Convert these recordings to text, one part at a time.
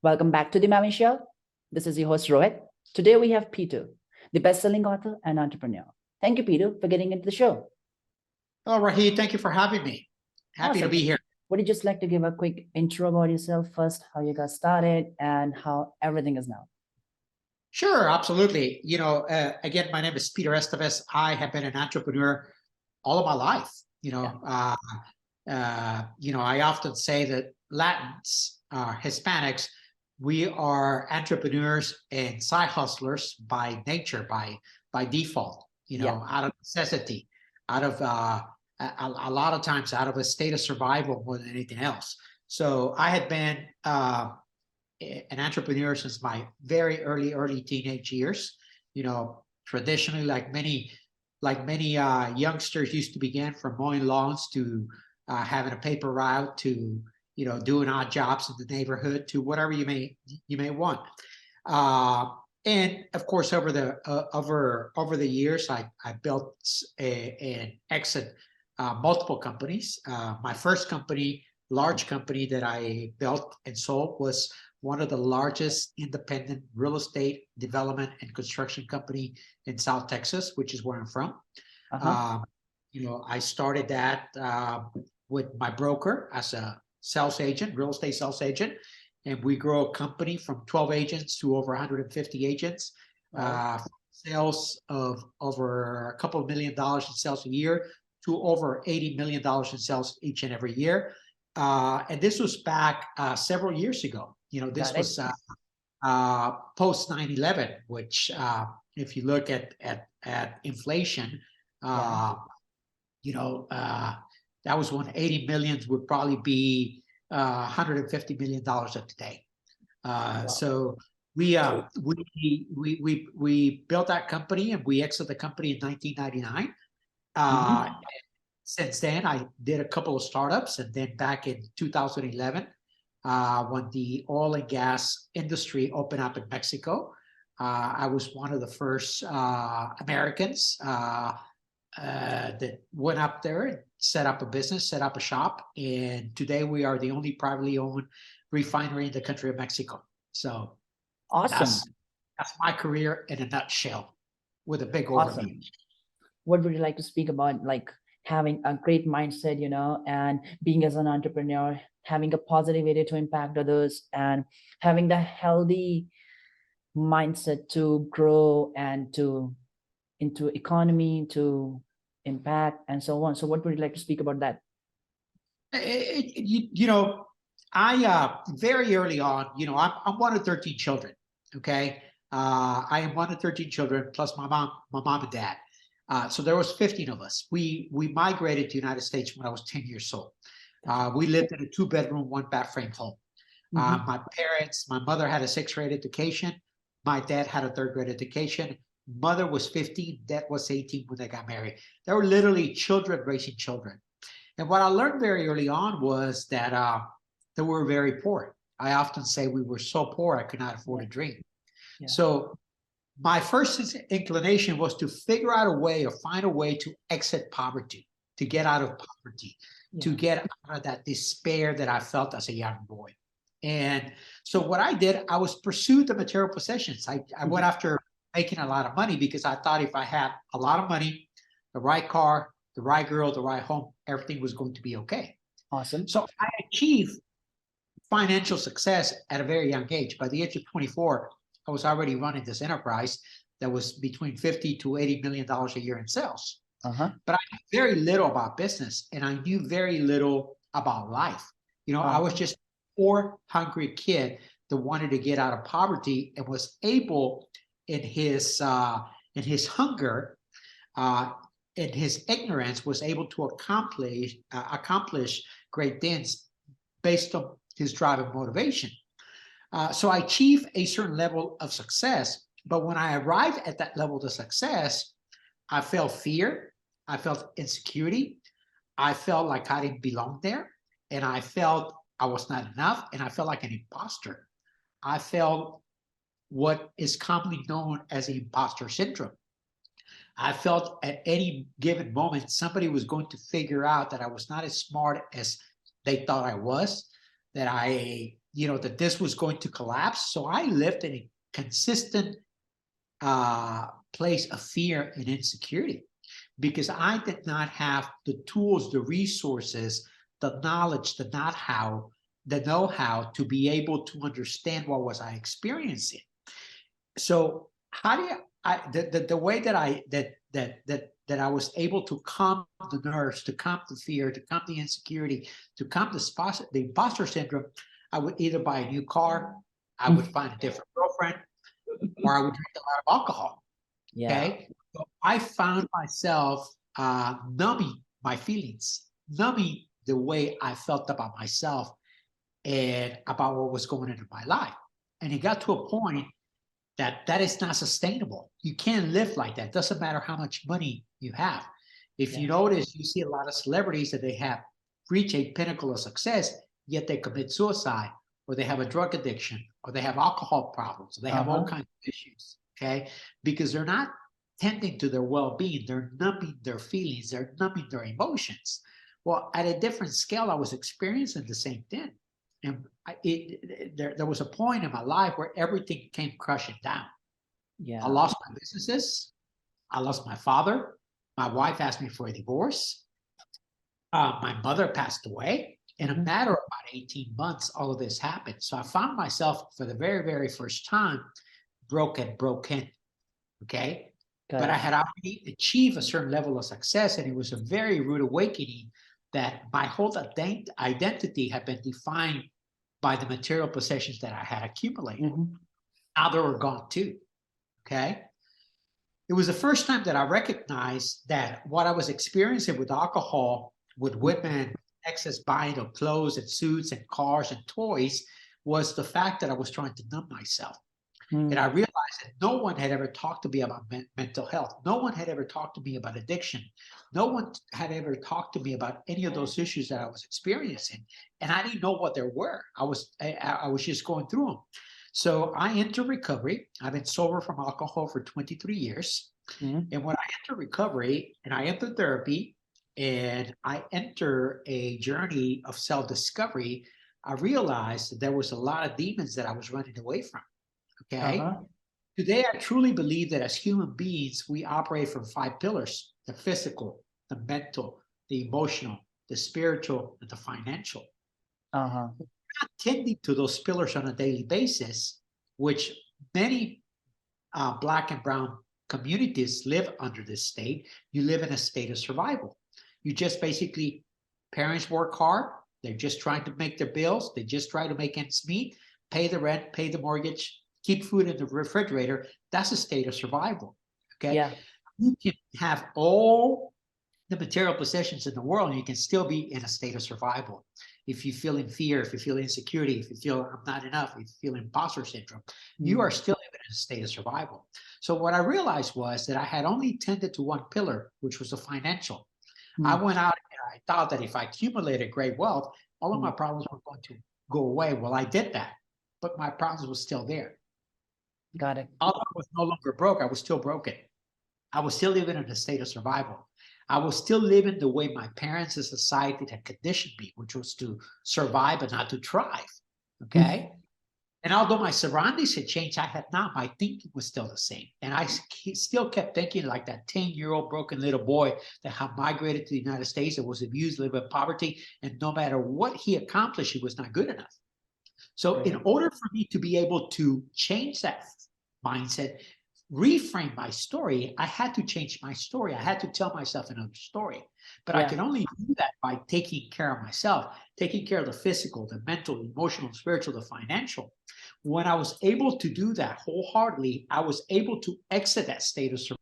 Welcome back to the Maven Show. This is your host, Rohit. Today we have Peter, the best-selling author and entrepreneur. Thank you, Peter, for getting into the show. Oh, Rohit, thank you for having me. Happy to be here. Would you just like to give a quick intro about yourself first, how you got started and how everything is now? Sure, absolutely. Again, my name is Peter Estévez. I have been an entrepreneur all of my life. I often say that Latins, Hispanics, we are entrepreneurs and side hustlers by nature, by default. Out of necessity, out of a lot of times out of a state of survival more than anything else. So I had been an entrepreneur since my very early teenage years. Traditionally, like many youngsters used to begin from mowing lawns to having a paper route to doing odd jobs in the neighborhood to whatever you may want. And of course, over the years, I built and exit multiple companies. My first company, large company that I built and sold, was one of the largest independent real estate development and construction company in South Texas, which is where I'm from. I started that with my broker as a sales agent, real estate sales agent, and we grow a company from 12 agents to over 150 agents. Sales of over a couple of $1 million in sales a year to over $80 million in sales each and every year. And this was back several years ago. This was post 9/11, which if you look at inflation, that was when 80 million would probably be $150 million of today. So we built that company and we exited the company in 1999. Since then, I did a couple of startups, and then back in 2011, when the oil and gas industry opened up in Mexico, I was one of the first Americans that went up there and set up a business, set up a shop, and today we are the only privately owned refinery in the country of Mexico. So awesome. That's my career in a nutshell with a big overview. What would you like to speak about, like having a great mindset, and being as an entrepreneur, having a positive way to impact others and having the healthy mindset to grow and into economy, to impact and so on. So what would you like to speak about that? I very early on, I'm one of 13 children. Okay. I am one of 13 children plus my mom and dad. So there was 15 of us. We migrated to the United States when I was 10 years old. We lived in a 2-bedroom, 1-bath frame home. My mother had a 6th grade education. My dad had a 3rd grade education. Mother was 15, dad was 18 when they got married. They were literally children raising children. And what I learned very early on was that they were very poor. I often say we were so poor I could not afford a drink. So my first inclination was to figure out a way or find a way to exit poverty, to get out of poverty, to get out of that despair that I felt as a young boy. And so what I did, I was pursued the material possessions. I went after making a lot of money because I thought if I had a lot of money, the right car, the right girl, the right home, everything was going to be okay. Awesome. So I achieved financial success at a very young age. By the age of 24, I was already running this enterprise that was between $50 to $80 million a year in sales. But I knew very little about business, and I knew very little about life. I was just a poor, hungry kid that wanted to get out of poverty and was able, in his hunger, in his ignorance, was able to accomplish great things based on his drive and motivation. So I achieved a certain level of success, but when I arrived at that level of success, I felt fear, I felt insecurity, I felt like I didn't belong there, and I felt I was not enough, and I felt like an imposter. I felt what is commonly known as the imposter syndrome. I felt at any given moment somebody was going to figure out that I was not as smart as they thought I was, that that this was going to collapse. So I lived in a consistent place of fear and insecurity because I did not have the tools, the resources, the knowledge, the know-how to be able to understand what was I experiencing. So how do you, the way that I was able to calm the nerves, to calm the fear, to calm the insecurity, to calm the imposter syndrome, I would either buy a new car, I would find a different girlfriend, or I would drink a lot of alcohol. Yeah. Okay. So I found myself numbing my feelings, numbing the way I felt about myself and about what was going on in my life. And it got to a point that is not sustainable. You can't live like that. Doesn't matter how much money you have. If you notice, you see a lot of celebrities that they have reached a pinnacle of success, yet they commit suicide, or they have a drug addiction, or they have alcohol problems, or they have all kinds of issues, okay? Because they're not tending to their well-being. They're numbing their feelings. They're numbing their emotions. Well, at a different scale, I was experiencing the same thing. And there was a point in my life where everything came crushing down. Yeah. I lost my businesses. I lost my father. My wife asked me for a divorce. My mother passed away. In a matter of about 18 months, all of this happened. So I found myself for the very, very first time broken, okay? But I had already achieved a certain level of success, and it was a very rude awakening that my whole identity had been defined by the material possessions that I had accumulated. Now they were gone too, okay? It was the first time that I recognized that what I was experiencing with alcohol, with women, excess buying of clothes and suits and cars and toys was the fact that I was trying to numb myself. And I realized that no one had ever talked to me about mental health. No one had ever talked to me about addiction. No one had ever talked to me about any of those issues that I was experiencing. And I didn't know what there were. I was just going through them. So I entered recovery. I've been sober from alcohol for 23 years. And when I entered recovery and I entered therapy and I enter a journey of self-discovery, I realized that there was a lot of demons that I was running away from. Okay. Today, I truly believe that as human beings, we operate from 5 pillars: the physical, the mental, the emotional, the spiritual, and the financial. We're not tending to those pillars on a daily basis, which many Black and brown communities live under this state. You live in a state of survival. You just basically, parents work hard. They're just trying to make their bills. They just try to make ends meet, pay the rent, pay the mortgage, keep food in the refrigerator. That's a state of survival, okay? Yeah. You can have all the material possessions in the world and you can still be in a state of survival. If you feel in fear, if you feel insecurity, if you feel I'm not enough, if you feel imposter syndrome, you are still living in a state of survival. So what I realized was that I had only tended to one pillar, which was the financial. I went out and I thought that if I accumulated great wealth, all of my problems were going to go away. Well, I did that, but my problems were still there. Got it. Although I was no longer broke, I was still broken. I was still living in a state of survival. I was still living the way my parents and society had conditioned me, which was to survive but not to thrive. Okay. And although my surroundings had changed, I had not. My thinking was still the same. And I still kept thinking like that 10-year-old broken little boy that had migrated to the United States and was abused, lived in poverty. And no matter what he accomplished, he was not good enough. So in order for me to be able to change that mindset, reframe my story, I had to change my story. I had to tell myself another story. But I can only do that by taking care of myself, taking care of the physical, the mental, the emotional, spiritual, the financial. When I was able to do that wholeheartedly, I was able to exit that state of survival.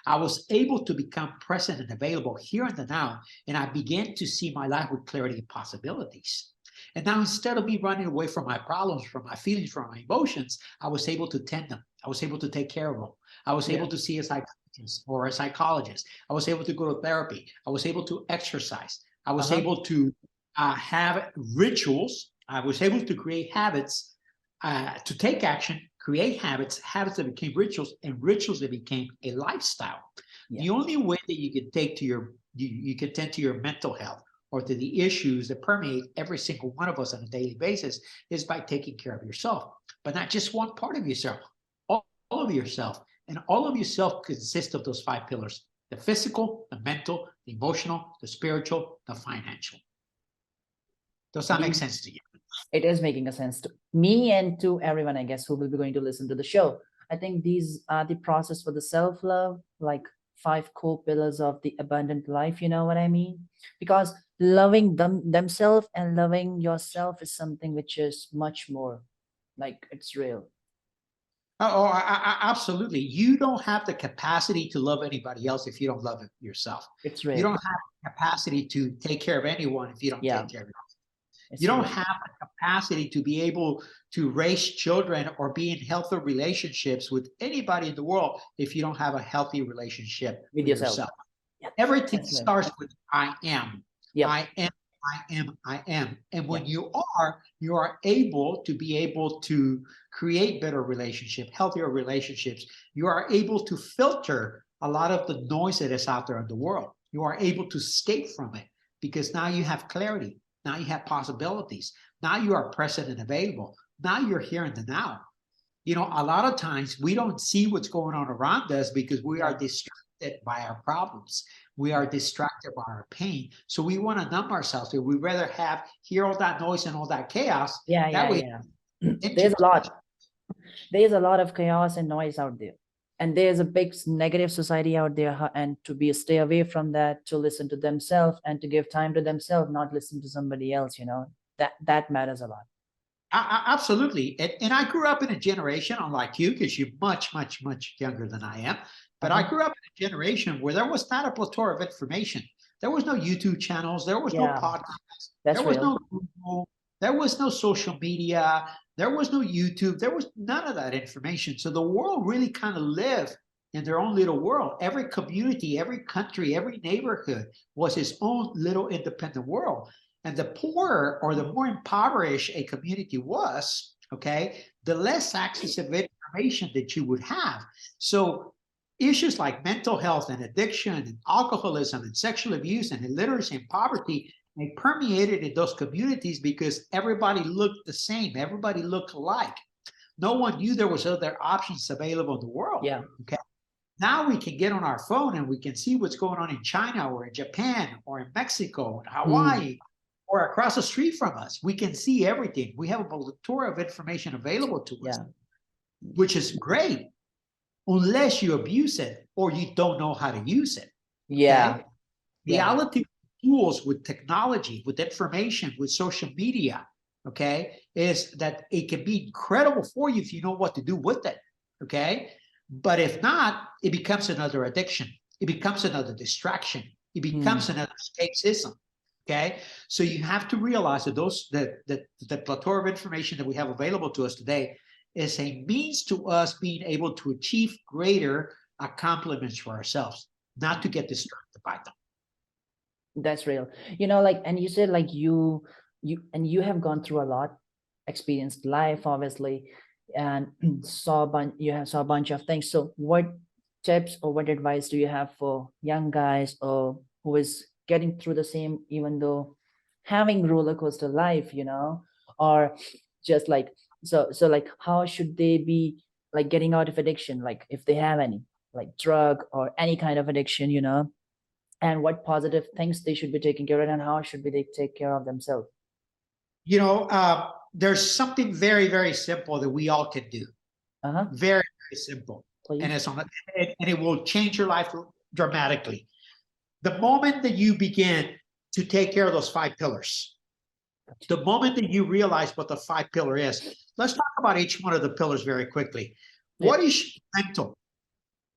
I was able to become present and available here and the now, and I began to see my life with clarity and possibilities. And now instead of me running away from my problems, from my feelings, from my emotions, I was able to tend them. I was able to take care of them. I was able to see a psychologist or a psychologist. I was able to go to therapy. I was able to exercise. I was able to have rituals. I was able to create habits, to take action, create habits that became rituals, and rituals that became a lifestyle. The only way that you can take to your, you can tend to your mental health, or to the issues that permeate every single one of us on a daily basis is by taking care of yourself, but not just one part of yourself, all of yourself. And all of yourself consists of those 5 pillars: the physical, the mental, the emotional, the spiritual, the financial. Does that make sense to you? It is making a sense to me and to everyone, I guess, who will be going to listen to the show. I think these are the process for the self-love, like 5 core pillars of the abundant life, you know what I mean? Because loving themselves and loving yourself is something which is much more, like, it's real. Absolutely. You don't have the capacity to love anybody else if you don't love yourself. It's You real. don't have the capacity to take care of anyone if you don't Yeah. take care of yourself. It's You don't real. have the capacity to be able to raise children or be in healthy relationships with anybody in the world if you don't have a healthy relationship With yourself. Yeah, Everything that's right. starts with I am. Yep. I am. I am. I am. And when Yeah. you are able to create better relationships, healthier relationships. You are able to filter a lot of the noise that is out there in the world. You are able to escape from it because now you have clarity. Now you have possibilities. Now you are present and available. Now you're here in the now. You know, a lot of times we don't see what's going on around us because we are distracted by our problems. We are distracted by our pain. So we want to numb ourselves. We'd rather hear all that noise and all that chaos. Yeah, That yeah, way, yeah. There's a lot. There's a lot of chaos and noise out there. And there's a big negative society out there, and to stay away from that, to listen to themselves and to give time to themselves, not listen to somebody else, you know, that matters a lot. Absolutely. And I grew up in a generation, unlike you, because you're much, much, much younger than I am. But I grew up in a generation where there was not a plethora of information. There was no YouTube channels. There was no podcasts. There was no Google. There was no social media. There was no YouTube. There was none of that information. So the world really kind of lived in their own little world. Every community, every country, every neighborhood was its own little independent world. And the poorer or the more impoverished a community was, okay, the less access of information that you would have. So issues like mental health and addiction and alcoholism and sexual abuse and illiteracy and poverty, they permeated in those communities because everybody looked the same. Everybody looked alike. No one knew there was other options available in the world. Yeah. Okay. Now we can get on our phone and we can see what's going on in China or in Japan or in Mexico and Hawaii or across the street from us. We can see everything. We have a plethora of information available to us, which is great, unless you abuse it or you don't know how to use it. Yeah. Okay? Reality tools with technology, with information, with social media, okay, is that it can be incredible for you if you know what to do with it, okay? But if not, it becomes another addiction. It becomes another distraction. It becomes another escapism, okay? So you have to realize that the plethora of information that we have available to us today is a means to us being able to achieve greater accomplishments for ourselves, not to get distracted by them. That's real. You know, like, and you said like you have gone through a lot, experienced life, obviously, and you saw a bunch of things. So what tips or what advice do you have for young guys or who is getting through the same, even though having roller coaster life, you know, or just like, so like, how should they be like getting out of addiction? Like if they have any, like drug or any kind of addiction, you know, and what positive things they should be taking care of and how should they take care of themselves? You know, there's something very, very simple that we all can do. Very, very simple. Please. And it will change your life dramatically. The moment that you begin to take care of those 5 pillars, the moment that you realize what the 5 pillar is, let's talk about each one of the pillars very quickly. What is mental?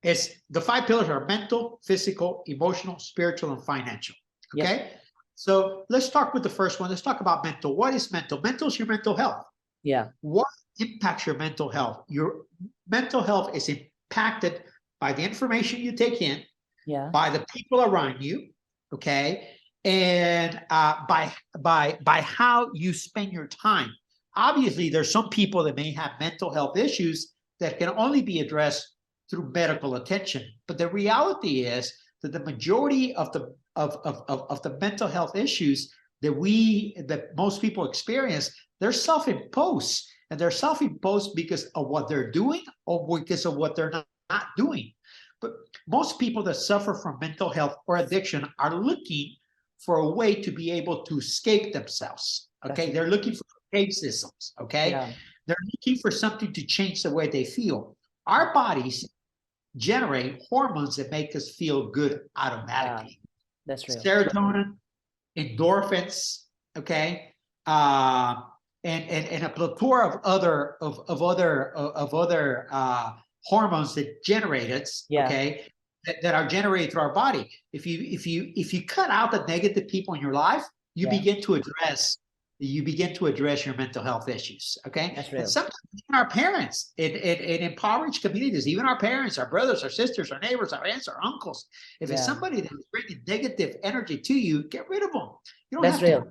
It's the 5 pillars are mental, physical, emotional, spiritual, and financial. Okay. So let's start with the first one. Let's talk about mental. What is mental? Mental is your mental health. Yeah. What impacts your mental health? Your mental health is impacted by the information you take in, by the people around you, okay, and by how you spend your time. Obviously, there's some people that may have mental health issues that can only be addressed through medical attention. But the reality is that the majority of the mental health issues that most people experience, they're self-imposed, and they're self-imposed because of what they're doing or because of what they're not doing. But most people that suffer from mental health or addiction are looking for a way to be able to escape themselves. Okay, they're looking for escape systems. Okay, they're looking for something to change the way they feel. Our bodies generate hormones that make us feel good automatically. That's real. Serotonin, endorphins, okay, and a plethora of other hormones that generate it, okay, that are generated through our body. If you cut out the negative people in your life, you begin to address your mental health issues. Okay, that's real. And sometimes even our parents in impoverished communities, even our parents, our brothers, our sisters, our neighbors, our aunts, our uncles, if it's somebody that is bringing negative energy to you, get rid of them. You don't have to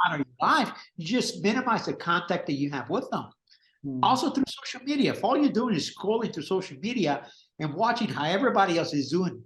honor your life. You just minimize the contact that you have with them. Also through social media. If all you're doing is scrolling through social media and watching how everybody else is doing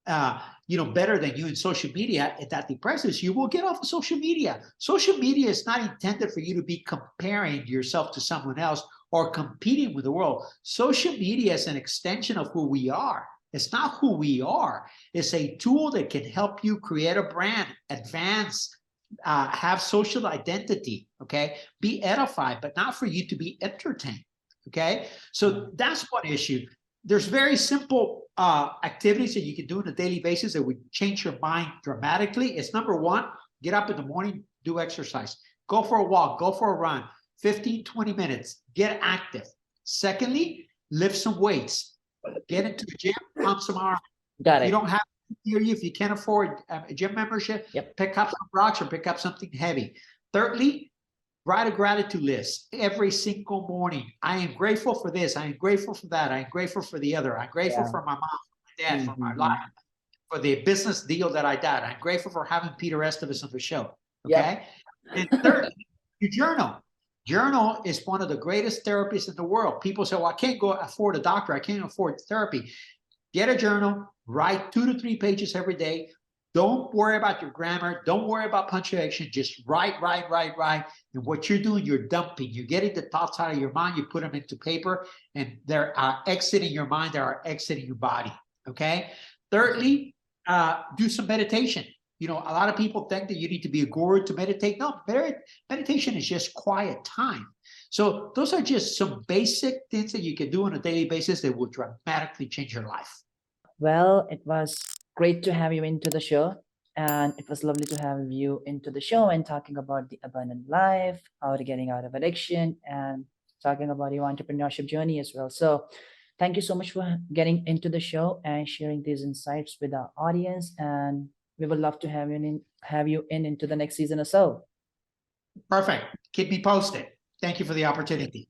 better than you in social media, and that depresses you, will get off of social media. Social media is not intended for you to be comparing yourself to someone else or competing with the world. Social media is an extension of who we are. It's not who we are. It's a tool that can help you create a brand, advance, have social identity, okay? Be edified, but not for you to be entertained, okay? So that's one issue. There's very simple activities that you can do on a daily basis that would change your mind dramatically. It's number one, get up in the morning, do exercise. Go for a walk, go for a run, 15, 20 minutes, get active. Secondly, lift some weights. Get into the gym, pump some arms. Got it. You don't have to hear you if you can't afford a gym membership, pick up some rocks or pick up something heavy. Thirdly, write a gratitude list every single morning. I am grateful for this. I am grateful for that. I am grateful for the other. I'm grateful for my mom, for my dad, for my life, for the business deal that I did. I'm grateful for having Peter Estévez on the show. Okay. And thirdly, you journal. Journal is one of the greatest therapies in the world. People say, well, I can't go afford a doctor. I can't afford therapy. Get a journal, write 2 to 3 pages every day. Don't worry about your grammar. Don't worry about punctuation. Just write. And what you're doing, you're dumping. You're getting the thoughts out of your mind. You put them into paper, and they're exiting your mind. They are exiting your body. Okay. Thirdly, do some meditation. A lot of people think that you need to be a guru to meditate. No, meditation is just quiet time. So those are just some basic things that you can do on a daily basis that will dramatically change your life. Well, it was great to have you into the show, and it was lovely to have you into the show and talking about the abundant life, how to getting out of addiction, and talking about your entrepreneurship journey as well. So thank you so much for getting into the show and sharing these insights with our audience, and we would love to have you into the next season or so. Perfect. Keep me posted. Thank you for the opportunity.